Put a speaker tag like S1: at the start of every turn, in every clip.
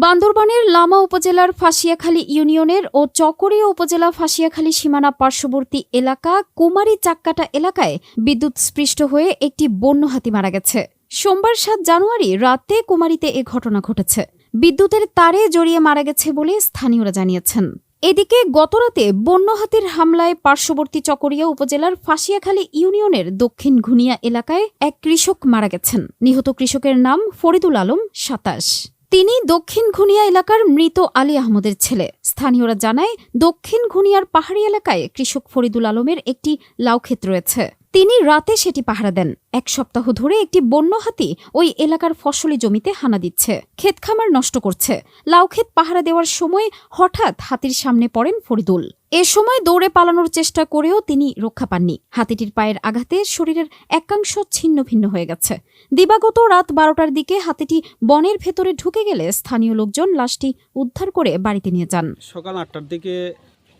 S1: বান্দরবানের লামা উপজেলার ফাঁসিয়াখালী ইউনিয়নের ও চকরিয়া উপজেলা ফাঁসিয়াখালী সীমানা পার্শ্ববর্তী এলাকা কুমারী চাক্কাটা এলাকায় বিদ্যুৎস্পৃষ্ট হয়ে একটি বন্য হাতি মারা গেছে। সোমবার ৭ জানুয়ারি রাতে কুমারীতে এ ঘটনা ঘটেছে। বিদ্যুতের তারে জড়িয়ে মারা গেছে বলে স্থানীয়রা জানিয়েছেন। এদিকে গতরাতে বন্য হাতির হামলায় পার্শ্ববর্তী চকরিয়া উপজেলার ফাঁসিয়াখালী ইউনিয়নের দক্ষিণ ঘুনিয়া এলাকায় এক কৃষক মারা গেছেন। নিহত কৃষকের নাম ফরিদুল আলম, ২৭। তিনি দক্ষিণ ঘুনিয়া এলাকার মৃত আলী আহমদের ছেলে। স্থানীয়রা জানায়, দক্ষিণ ঘুনিয়ার পাহাড়ি এলাকায় কৃষক ফরিদুল আলমের একটি লাউক্ষেত রয়েছে। তিনি রাতে সেটি পাহারা দেন। ১ সপ্তাহ ধরে একটি বন্য হাতি ওই এলাকার ফসলি জমিতে হানা দিচ্ছে, ক্ষেতখামার নষ্ট করছে। লাউক্ষেত পাহারা দেওয়ার সময় হঠাৎ হাতির সামনে পড়েন ফরিদুল। এ সময় দৌড়ে পালানোর চেষ্টা করেও তিনি রক্ষা পাননি। হাতিটির পায়ের আঘাতে শরীরের একাংশ ছিন্ন ভিন্ন হয়ে গেছে। দিবাগত রাত ১২টার দিকে হাতিটি বনের ভেতরে ঢুকে গেলে স্থানীয় লোকজন লাশটি উদ্ধার করে বাড়িতে নিয়ে যান।
S2: সকাল ৮টার দিকে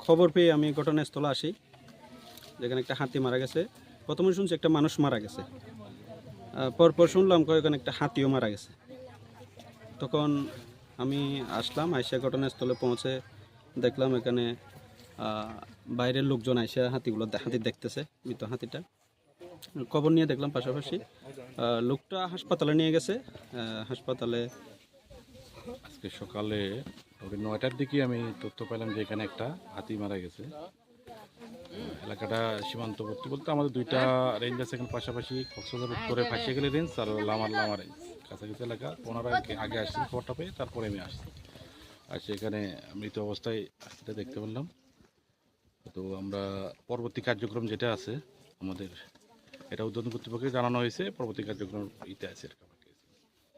S2: খবর পেয়ে আমি ঘটনাস্থলে আসি, যেখানে একটা হাতি মারা গেছে। প্রথমে শুনছি একটা মানুষ মারা গেছে, পরপর শুনলাম কয়েকখানে একটা হাতিও মারা গেছে। তখন আমি আসলাম, আইসা ঘটনাস্থলে পৌঁছে দেখলাম এখানে বাইরের লোকজন আইসা হাতি দেখতেছে, মৃত হাতিটা। খবর নিয়ে দেখলাম পাশাপাশি লোকটা হাসপাতালে নিয়ে গেছে। হাসপাতালে
S3: আজকে সকালে ৯টার দিকে আমি তথ্য পেলাম যে এখানে একটা হাতি মারা গেছে। এলাকাটা সীমান্তবর্তী বলতে আমাদের দুইটা রেঞ্জ আছে এখানে পাশাপাশি, কক্সবাজার উত্তরে ফাঁসিয়াখালী রেঞ্জ আর লামা রেঞ্জ, কাছাকাছি এলাকা। ওনারা আগে আসছি, খবরটা পেয়ে তারপরে আমি আসছি। আর সেখানে মৃত অবস্থায় হাতিটা দেখতে পেলাম। তো আমরা পরবর্তী কার্যক্রম যেটা আছে আমাদের, এটা উদ্বোধন কর্তৃপক্ষকে জানানো হয়েছে, পরবর্তী কার্যক্রম ইতে আছে এরকম।